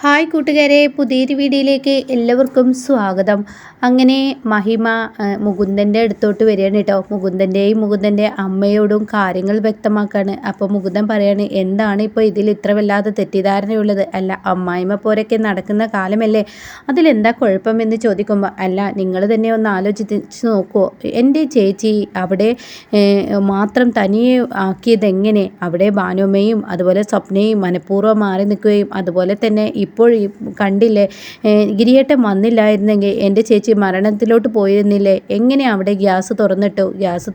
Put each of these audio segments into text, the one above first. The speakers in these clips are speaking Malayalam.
ഹായ് കൂട്ടുകാരെ, പുതിയൊരു വീഡിയോയിലേക്ക് എല്ലാവർക്കും സ്വാഗതം. അങ്ങനെ മഹിമ മുകുന്ദൻ്റെ അടുത്തോട്ട് വരികയാണ് കേട്ടോ. മുകുന്ദൻ്റെ അമ്മയോടും കാര്യങ്ങൾ വ്യക്തമാക്കാണ്. അപ്പോൾ മുകുന്ദൻ പറയാണ്, എന്താണ് ഇപ്പോൾ ഇതിൽ ഇത്ര വല്ലാതെ തെറ്റിദ്ധാരണയുള്ളത്? അല്ല, അമ്മായിമ്മ പോരൊക്കെ നടക്കുന്ന കാലമല്ലേ, അതിലെന്താ കുഴപ്പമെന്ന് ചോദിക്കുമ്പോൾ, അല്ല നിങ്ങൾ തന്നെ ഒന്ന് ആലോചിച്ച് നോക്കുമോ, എൻ്റെ ചേച്ചി അവിടെ മാത്രം തനിയെ ആക്കിയതെങ്ങനെ? അവിടെ ഭാനുമ്മയും അതുപോലെ സ്വപ്നയും മനഃപൂർവ്വം മാറി നിൽക്കുകയും അതുപോലെ തന്നെ ഇപ്പോൾ കണ്ടില്ലേ, ഗിരിയേട്ടൻ വന്നില്ലായിരുന്നെങ്കിൽ എൻ്റെ ചേച്ചി മരണത്തിലോട്ട് പോയിരുന്നില്ലേ? എങ്ങനെ അവിടെ ഗ്യാസ്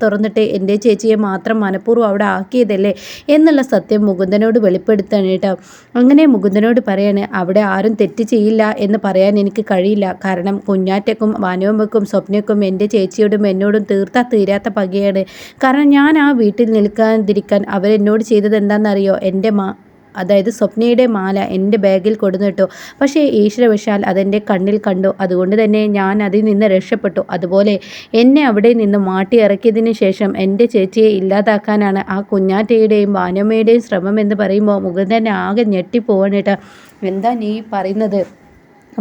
തുറന്നിട്ട് എൻ്റെ ചേച്ചിയെ മാത്രം മനഃപൂർവ്വം അവിടെ ആക്കിയതല്ലേ എന്നുള്ള സത്യം മുകുന്ദനോട് വെളിപ്പെടുത്താണ് കേട്ടോ. അങ്ങനെ മുകുന്ദനോട് പറയാണ്, അവിടെ ആരും തെറ്റ് ചെയ്യില്ല എന്ന് പറയാൻ എനിക്ക് കഴിയില്ല. കാരണം കുഞ്ഞാറ്റക്കും ഭാനുവമ്മക്കും സ്വപ്നയ്ക്കും എൻ്റെ ചേച്ചിയോടും എന്നോടും തീരാത്ത പകയാണ്. കാരണം ഞാൻ ആ വീട്ടിൽ നിൽക്കാതിരിക്കാൻ അവരെന്നോട് ചെയ്തത് എന്താണെന്നറിയോ? അതായത് സ്വപ്നയുടെ മാല എൻ്റെ ബാഗിൽ കൊടുന്നിട്ടു. പക്ഷേ ഈശ്വരവശാൽ അതെൻ്റെ കണ്ണിൽ കണ്ടു. അതുകൊണ്ട് തന്നെ ഞാൻ അതിൽ നിന്ന് രക്ഷപ്പെട്ടു. അതുപോലെ എന്നെ അവിടെ നിന്ന് മാറ്റി ഇറക്കിയതിന് ശേഷം എൻ്റെ ചേച്ചിയെ ഇല്ലാതാക്കാനാണ് ആ കുഞ്ഞാറ്റയുടെയും ഭാനുമ്മയുടെയും ശ്രമം എന്ന് പറയുമ്പോൾ മുകുന്ദൻ ആകെ ഞെട്ടിപ്പോവാണ് കേട്ടോ. എന്താ നീ പറയുന്നത്?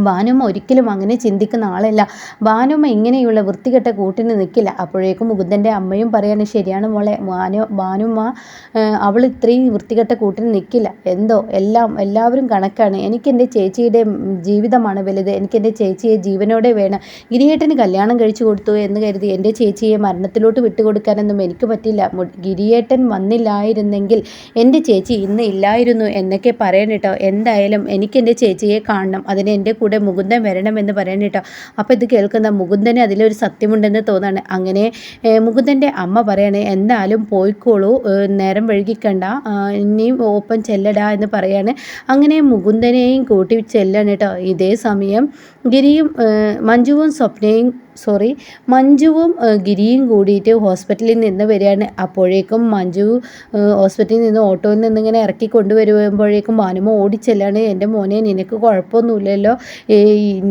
ഭാനുമ്മ ഒരിക്കലും അങ്ങനെ ചിന്തിക്കുന്ന ആളല്ല. ഭാനുമ്മ ഇങ്ങനെയുള്ള വൃത്തികെട്ട കൂട്ടിന് നിൽക്കില്ല. അപ്പോഴേക്കും മുകുന്ദൻ്റെ അമ്മയും പറയാണ്, ശരിയാണ് മോളെ, ഭാനുമ്മ അവൾ ഇത്രയും വൃത്തികെട്ട കൂട്ടിന് നിൽക്കില്ല. എല്ലാവരും കണക്കാണ്. എനിക്കെൻ്റെ ചേച്ചിയുടെ ജീവിതമാണ് വലുത്. എനിക്കെൻ്റെ ചേച്ചിയെ ജീവനോടെ വേണം. ഗിരിയേട്ടന് കല്യാണം കഴിച്ചു കൊടുത്തു എന്ന് കരുതി എൻ്റെ ചേച്ചിയെ മരണത്തിലോട്ട് വിട്ടുകൊടുക്കാനൊന്നും എനിക്ക് പറ്റില്ല. ഗിരിയേട്ടൻ വന്നില്ലായിരുന്നെങ്കിൽ എൻ്റെ ചേച്ചി ഇന്ന് ഇല്ലായിരുന്നു എന്നൊക്കെ പറയണം കേട്ടോ. എന്തായാലും എനിക്കെൻ്റെ ചേച്ചിയെ കാണണം. അതിന് എൻ്റെ കൂടെ മുകുന്ദൻ വരണമെന്ന് പറയണം കേട്ടോ. അപ്പോൾ ഇത് കേൾക്കുന്ന മുകുന്ദന് അതിലൊരു സത്യമുണ്ടെന്ന് തോന്നാണ്. അങ്ങനെ മുകുന്ദൻ്റെ അമ്മ പറയാണ്, എന്തായാലും പോയിക്കോളൂ, നേരം വൈകിക്കണ്ട, ഇനിയും ഒപ്പം ചെല്ലടാ എന്ന് പറയാണ്. അങ്ങനെ മുകുന്ദനെയും കൂട്ടി ചെല്ലാണ് കേട്ടോ. ഇതേ സമയം ഗിരിയും മഞ്ജുവും ഗിരിയും കൂടിയിട്ട് ഹോസ്പിറ്റലിൽ നിന്ന് വരികയാണ്. അപ്പോഴേക്കും മഞ്ജു ഹോസ്പിറ്റലിൽ നിന്ന് ഓട്ടോയിൽ നിന്നിങ്ങനെ ഇറക്കി കൊണ്ടുവരുമ്പോഴേക്കും ഭാനുമ്മ ഓടിച്ചെല്ലാണ്, എൻ്റെ മോനെ നിനക്ക് കുഴപ്പമൊന്നുമില്ലല്ലോ,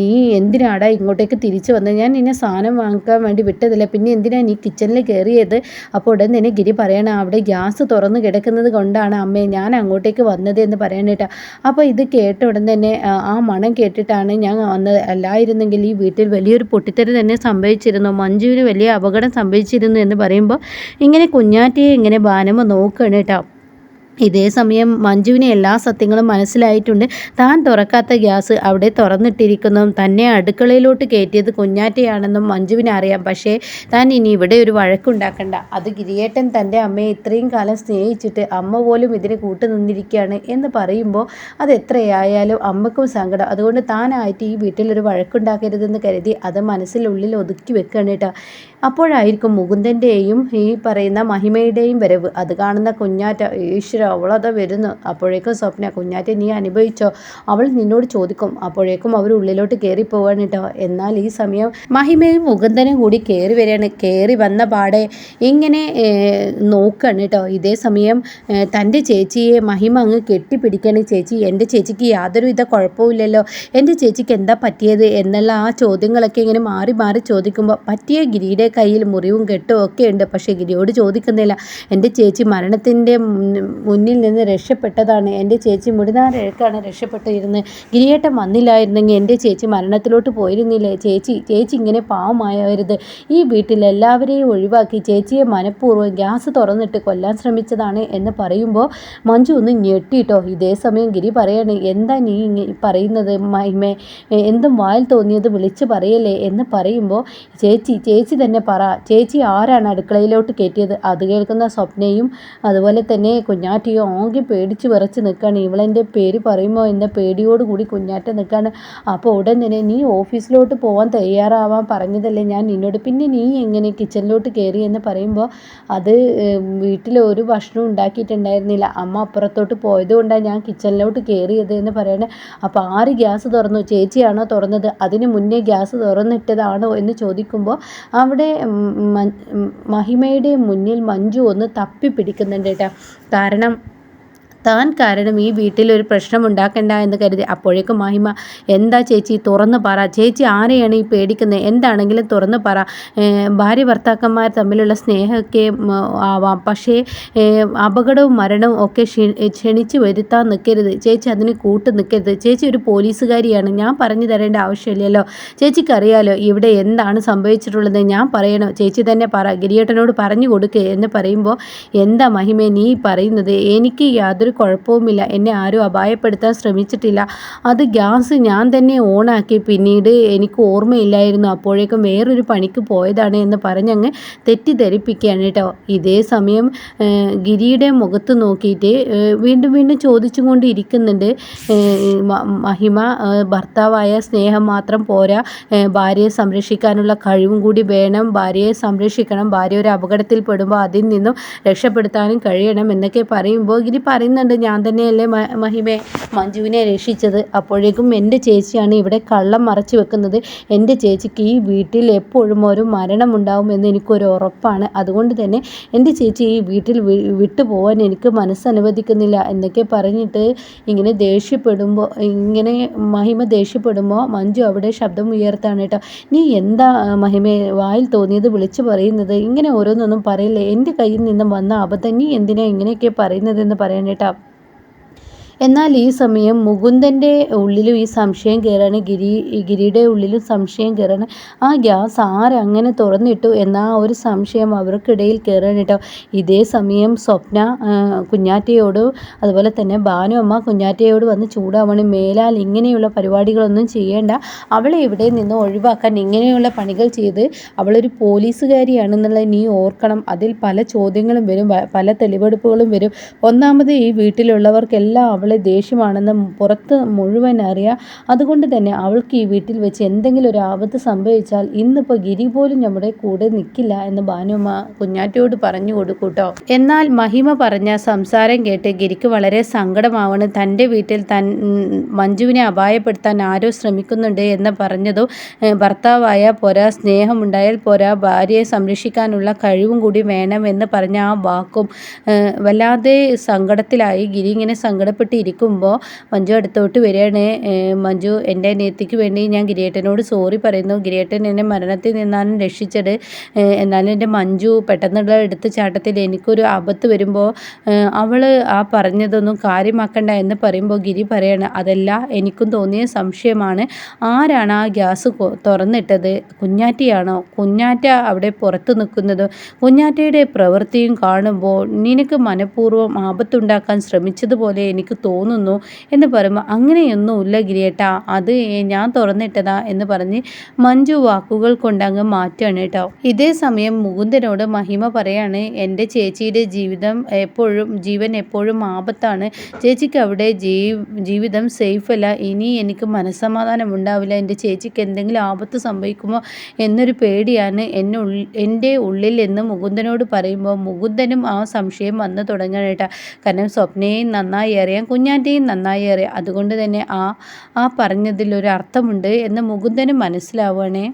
നീ എന്തിനാടാ ഇങ്ങോട്ടേക്ക് തിരിച്ചു വന്നത്? ഞാൻ നിന്നെ സാധനം വാങ്ങിക്കാൻ വേണ്ടി വിട്ടതില്ല, പിന്നെ എന്തിനാണ് നീ കിച്ചണിൽ കയറിയത്? അപ്പോൾ ഉടൻ തന്നെ ഗിരി പറയണം, അവിടെ ഗ്യാസ് തുറന്ന് കിടക്കുന്നത് കൊണ്ടാണ് അമ്മേ ഞാൻ അങ്ങോട്ടേക്ക് വന്നത് എന്ന് പറയാനായിട്ടാ. അപ്പോൾ ഇത് കേട്ട ഉടൻ തന്നെ ആ മണം കേട്ടിട്ടാണ് ഞാൻ വന്നത്. അല്ലായിരുന്നെങ്കിൽ ഈ വീട്ടിൽ വലിയൊരു പൊട്ടിത്തെറി തന്നെ സംഭവിച്ചിരുന്നു, മഞ്ജുവിന് വലിയ അപകടം സംഭവിച്ചിരുന്നു എന്ന് പറയുമ്പോൾ ഇങ്ങനെ കുഞ്ഞാറ്റയെ ഇങ്ങനെ ഭാനുമ്മ നോക്കുകയാണ് കേട്ടോ. ഇതേ സമയം മഞ്ജുവിന് എല്ലാ സത്യങ്ങളും മനസ്സിലായിട്ടുണ്ട്. താൻ തുറക്കാത്ത ഗ്യാസ് അവിടെ തുറന്നിട്ടിരിക്കുന്നതും തന്നെ അടുക്കളയിലോട്ട് കയറ്റിയത് കുഞ്ഞാറ്റയാണെന്നും മഞ്ജുവിന് അറിയാം. പക്ഷേ താൻ ഇനി ഇവിടെ ഒരു വഴക്കുണ്ടാക്കണ്ട. അത് ഗിരിയേട്ടൻ തൻ്റെ അമ്മയെ ഇത്രയും കാലം സ്നേഹിച്ചിട്ട് അമ്മ പോലും ഇതിന് കൂട്ടുനിന്നിരിക്കുകയാണ് എന്ന് പറയുമ്പോൾ അത് എത്രയായാലും അമ്മക്കും സങ്കടം. അതുകൊണ്ട് താനായിട്ട് ഈ വീട്ടിലൊരു വഴക്കുണ്ടാക്കരുതെന്ന് കരുതി അത് മനസ്സിനുള്ളിൽ ഒതുക്കി വെക്കുകയാണ് കേട്ടോ. അപ്പോഴായിരിക്കും മുകുന്ദൻ്റെയും ഈ പറയുന്ന മഹിമയുടെയും വരവ്. അത് കാണുന്ന കുഞ്ഞാറ്റ, ഈശ്വര അവളത് വരുന്നു. അപ്പോഴേക്കും സ്വപ്ന, കുഞ്ഞാറ്റ നീ അനുഭവിച്ചോ, അവൾ നിന്നോട് ചോദിക്കും. അപ്പോഴേക്കും അവർ ഉള്ളിലോട്ട് കയറി പോവാണ് കേട്ടോ. എന്നാൽ ഈ സമയം മഹിമയും മുകുന്ദനും കൂടി കയറി വരികയാണ്. കയറി വന്ന പാടെ ഇങ്ങനെ നോക്കുകയാണ് കേട്ടോ. ഇതേ സമയം തൻ്റെ ചേച്ചിയെ മഹിമ അങ്ങ് കെട്ടിപ്പിടിക്കുകയാണ്. ചേച്ചി, എൻ്റെ ചേച്ചിക്ക് യാതൊരുവിധ കുഴപ്പമില്ലല്ലോ, എൻ്റെ ചേച്ചിക്ക് എന്താ പറ്റിയത് എന്നുള്ള ആ ചോദ്യങ്ങളൊക്കെ ഇങ്ങനെ മാറി മാറി ചോദിക്കുമ്പോൾ പറ്റിയ ഗിരിയുടെ കയ്യിൽ മുറിവും കെട്ടും ഒക്കെ ഉണ്ട്. പക്ഷേ ഗിരിയോട് ചോദിക്കുന്നില്ല. എൻ്റെ ചേച്ചി മരണത്തിൻ്റെ മുന്നിൽ നിന്ന് രക്ഷപ്പെട്ടതാണ്. എൻ്റെ ചേച്ചി മുടിനാരഴക്കാണ് രക്ഷപ്പെട്ടിരുന്നത്. ഗിരിയേട്ടൻ വന്നില്ലായിരുന്നെങ്കിൽ എൻ്റെ ചേച്ചി മരണത്തിലോട്ട് പോയിരുന്നില്ലേ? ചേച്ചി ഇങ്ങനെ പാവമായരുത്. ഈ വീട്ടിൽ എല്ലാവരെയും ഒഴിവാക്കി ചേച്ചിയെ മനഃപൂർവ്വം ഗ്യാസ് തുറന്നിട്ട് കൊല്ലാൻ ശ്രമിച്ചതാണ് എന്ന് പറയുമ്പോൾ മഞ്ജു ഒന്ന് ഞെട്ടിട്ടോ. ഇതേ സമയം ഗിരി പറയാണ്, എന്താ നീ പറയുന്നത് മഹിമേ, എന്തും വായിൽ തോന്നിയത് വിളിച്ച് പറയല്ലേ എന്ന് പറയുമ്പോൾ ചേച്ചി തന്നെ പറ, ചേച്ചി ആരാണ് അടുക്കളയിലോട്ട് കയറ്റിയത്? അത് കേൾക്കുന്ന സ്വപ്നയും അതുപോലെ തന്നെ കുഞ്ഞാറ്റയും ആകെ പേടിച്ച് വിറച്ച് നിൽക്കുകയാണ്. ഇവളെൻ്റെ പേര് പറയുമ്പോൾ എന്ന പേടിയോടുകൂടി കുഞ്ഞാറ്റ നിൽക്കുകയാണ്. അപ്പോൾ ഉടൻ തന്നെ നീ ഓഫീസിലോട്ട് പോകാൻ തയ്യാറാവാൻ പറഞ്ഞതല്ലേ ഞാൻ നിന്നോട്, പിന്നെ നീ എങ്ങനെ കിച്ചണിലോട്ട് കയറി എന്ന് പറയുമ്പോൾ അത് വീട്ടിൽ ഒരു ഭക്ഷണവും ഉണ്ടാക്കിയിട്ടുണ്ടായിരുന്നില്ല, അമ്മ അപ്പുറത്തോട്ട് പോയതുകൊണ്ടാണ് ഞാൻ കിച്ചണിലോട്ട് കയറിയത് എന്ന് പറയണേ. അപ്പോൾ ആര് ഗ്യാസ് തുറന്നു? ചേച്ചിയാണോ തുറന്നത്? അതിന് മുന്നേ ഗ്യാസ് തുറന്നിട്ടതാണോ എന്ന് ചോദിക്കുമ്പോൾ അവിടെ മഹിമയുടെ മുന്നിൽ മഞ്ജു ഒന്ന് തപ്പി പിടിക്കുന്നുണ്ട് കേട്ടോ. കാരണം താൻ കാരണം ഈ വീട്ടിൽ ഒരു പ്രശ്നം ഉണ്ടാക്കണ്ട എന്ന് കരുതി. അപ്പോഴേക്കും മഹിമ, എന്താ ചേച്ചി തുറന്ന് പറ, ചേച്ചി ആരെയാണ് ഈ പേടിക്കുന്നത്, എന്താണെങ്കിലും തുറന്ന് പറ. ഭാര്യ ഭർത്താക്കന്മാർ തമ്മിലുള്ള സ്നേഹമൊക്കെ ആവാം, പക്ഷേ അപകടവും മരണവും ഒക്കെ ക്ഷണിച്ച് വരുത്താൻ നിൽക്കരുത് ചേച്ചി, അതിന് കൂട്ട് നിൽക്കരുത്. ചേച്ചി ഒരു പോലീസുകാരിയാണ്, ഞാൻ പറഞ്ഞു തരേണ്ട ആവശ്യമില്ലല്ലോ. ചേച്ചിക്കറിയാലോ ഇവിടെ എന്താണ് സംഭവിച്ചിട്ടുള്ളത്, ഞാൻ പറയണോ, ചേച്ചി തന്നെ പറ, ഗിരിയേട്ടനോട് പറഞ്ഞു കൊടുക്കുക എന്ന് പറയുമ്പോൾ, എന്താ മഹിമേ നീ പറയുന്നത്, എനിക്ക് യാതൊരു കുഴപ്പവുമില്ല, എന്നെ ആരും അപായപ്പെടുത്താൻ ശ്രമിച്ചിട്ടില്ല, അത് ഗ്യാസ് ഞാൻ തന്നെ ഓണാക്കി, പിന്നീട് എനിക്ക് ഓർമ്മയില്ലായിരുന്നു, അപ്പോഴേക്കും വേറൊരു പണിക്ക് പോയതാണ് എന്ന് പറഞ്ഞങ്ങ് തെറ്റിദ്ധരിപ്പിക്കുകയാണ് കേട്ടോ. ഇതേ സമയം ഗിരിയുടെ മുഖത്ത് നോക്കിയിട്ട് വീണ്ടും വീണ്ടും ചോദിച്ചും കൊണ്ട് ഇരിക്കുന്നുണ്ട് മഹിമ. ഭർത്താവായ സ്നേഹം മാത്രം പോരാ, ഭാര്യയെ സംരക്ഷിക്കാനുള്ള കഴിവും കൂടി വേണം, ഭാര്യയെ സംരക്ഷിക്കണം, ഭാര്യ ഒരു അപകടത്തിൽ പെടുമ്പോൾ അതിൽ നിന്നും രക്ഷപ്പെടുത്താനും കഴിയണം എന്നൊക്കെ പറയുമ്പോൾ ഗിരി പറയുന്നുണ്ട്, ഞാൻ തന്നെയല്ലേ മഹിമേ മഞ്ജുവിനെ രക്ഷിച്ചത്, അപ്പോഴേക്കും എൻ്റെ ചേച്ചിയാണ് ഇവിടെ കള്ളം മറച്ചു വെക്കുന്നത്, എൻ്റെ ചേച്ചിക്ക് ഈ വീട്ടിൽ എപ്പോഴും ഒരു മരണമുണ്ടാവുമെന്ന് എനിക്കൊരു ഉറപ്പാണ്, അതുകൊണ്ട് തന്നെ എൻ്റെ ചേച്ചി ഈ വീട്ടിൽ വിട്ടു പോകാൻ എനിക്ക് മനസ്സനുവദിക്കുന്നില്ല എന്നൊക്കെ പറഞ്ഞിട്ട് ഇങ്ങനെ മഹിമ ദേഷ്യപ്പെടുമ്പോൾ മഞ്ജു അവിടെ ശബ്ദം ഉയർത്താണ് കേട്ടോ. നീ എന്താ മഹിമേ വായിൽ തോന്നിയത് വിളിച്ചു പറയുന്നത്, ഇങ്ങനെ ഓരോന്നൊന്നും പറയില്ലേ, എൻ്റെ കയ്യിൽ നിന്നും വന്ന അബദ്ധം നീ എന്തിനാ ഇങ്ങനെയൊക്കെ പറയുന്നതെന്ന് പറയാൻ കേട്ടോ. എന്നാൽ ഈ സമയം മുകുന്ദൻ്റെ ഉള്ളിലും ഈ സംശയം കയറാണ്, ഗിരിയുടെ ഉള്ളിലും സംശയം കയറാണ്. ആ ഗ്യാസ് ആരങ്ങനെ തുറന്നിട്ടു എന്ന ആ ഒരു സംശയം അവർക്കിടയിൽ കയറാണ് കേട്ടോ. ഇതേ സമയം സ്വപ്ന കുഞ്ഞാറ്റയോടും അതുപോലെ തന്നെ ഭാനു അമ്മ കുഞ്ഞാറ്റയോട് വന്ന് ചൂടാവണം, മേലാൽ ഇങ്ങനെയുള്ള പരിപാടികളൊന്നും ചെയ്യേണ്ട, അവളെ ഇവിടെ നിന്ന് ഒഴിവാക്കാൻ ഇങ്ങനെയുള്ള പണികൾ ചെയ്ത് അവളൊരു പോലീസുകാരിയാണെന്നുള്ളത് നീ ഓർക്കണം, അതിൽ പല ചോദ്യങ്ങളും വരും, പല തെളിവെടുപ്പുകളും വരും. ഒന്നാമത് ഈ വീട്ടിലുള്ളവർക്കെല്ലാം അവളെ ദേഷ്യമാണെന്ന് പുറത്ത് മുഴുവൻ അറിയാം, അതുകൊണ്ട് തന്നെ അവൾക്ക് ഈ വീട്ടിൽ വെച്ച് എന്തെങ്കിലും ഒരു ആപത്ത് സംഭവിച്ചാൽ ഇന്നിപ്പോൾ ഗിരി പോലും നമ്മുടെ കൂടെ നിൽക്കില്ല എന്ന് ഭാനുമ്മ കുഞ്ഞാറ്റയോട് പറഞ്ഞു കൊടുക്കൂട്ടോ. എന്നാൽ മഹിമ പറഞ്ഞ സംസാരം കേട്ട് ഗിരിക്ക് വളരെ സങ്കടമാവണം. തൻ്റെ വീട്ടിൽ മഞ്ജുവിനെ അപായപ്പെടുത്താൻ ആരോ ശ്രമിക്കുന്നുണ്ട് എന്ന് പറഞ്ഞതും ഭർത്താവായ പോരാ, സ്നേഹമുണ്ടായാൽ പോരാ, ഭാര്യയെ സംരക്ഷിക്കാനുള്ള കഴിവും കൂടി വേണം എന്ന് പറഞ്ഞ ആ വാക്കും വല്ലാതെ സങ്കടത്തിലായി. ഗിരി ഇങ്ങനെ സങ്കടപ്പെട്ട് ഇരിക്കുമ്പോൾ മഞ്ജു അടുത്തോട്ട് വരികയാണ്. മഞ്ജു, എൻ്റെ അനിയത്തിക്ക് വേണ്ടി ഞാൻ ഗിരിയേട്ടനോട് സോറി പറയുന്നു, ഗിരിയേട്ടൻ എന്നെ മരണത്തിൽ നിന്നാണ് രക്ഷിച്ചത്, എന്നാലും എൻ്റെ മഞ്ജു പെട്ടെന്നുള്ള എടുത്ത് ചാട്ടത്തിൽ എനിക്കൊരു ആപത്ത് വരുമ്പോൾ അവൾ ആ പറഞ്ഞതൊന്നും കാര്യമാക്കണ്ട എന്ന് പറയുമ്പോൾ ഗിരി പറയാണ്, അതല്ല എനിക്കും തോന്നിയ സംശയമാണ്, ആരാണ് ആ ഗ്യാസ് തുറന്നിട്ടത്, കുഞ്ഞാറ്റയാണോ, കുഞ്ഞാറ്റ അവിടെ പുറത്ത് നിൽക്കുന്നത്, കുഞ്ഞാറ്റയുടെ പ്രവൃത്തിയും കാണുമ്പോൾ നിനക്ക് മനഃപൂർവ്വം ആപത്തുണ്ടാക്കാൻ ശ്രമിച്ചതുപോലെ എനിക്ക് തോന്നുന്നു എന്ന് പറയുമ്പോൾ, അങ്ങനെയൊന്നുമില്ല ഗിരിയേട്ടാ, അത് ഞാൻ തുറന്നിട്ടതാ എന്ന് പറഞ്ഞ് മഞ്ജു വാക്കുകൾ കൊണ്ടങ്ങ് മാറ്റുകയാണ് കേട്ടോ. ഇതേ സമയം മുകുന്ദനോട് മഹിമ പറയാണ്, എൻ്റെ ചേച്ചിയുടെ ജീവൻ എപ്പോഴും ആപത്താണ്, ചേച്ചിക്ക് അവിടെ ജീവിതം സേഫല്ല, ഇനി എനിക്ക് മനസ്സമാധാനം ഉണ്ടാവില്ല, എൻ്റെ ചേച്ചിക്ക് എന്തെങ്കിലും ആപത്ത് സംഭവിക്കുമോ എന്നൊരു പേടിയാണ് എൻ്റെ ഉള്ളിൽ എന്ന് മുകുന്ദനോട് പറയുമ്പോൾ മുകുന്ദനും ആ സംശയം വന്നു തുടങ്ങണം കേട്ടോ. കാരണം സ്വപ്നയെയും നന്നായി അറിയാം, കുഞ്ഞാറ്റയും നന്നായി അറിയാം, അതുകൊണ്ട് തന്നെ ആ പറഞ്ഞതിലൊരു അർത്ഥമുണ്ട് എന്ന് മുകുന്ദന് മനസ്സിലാവുകയാണേ.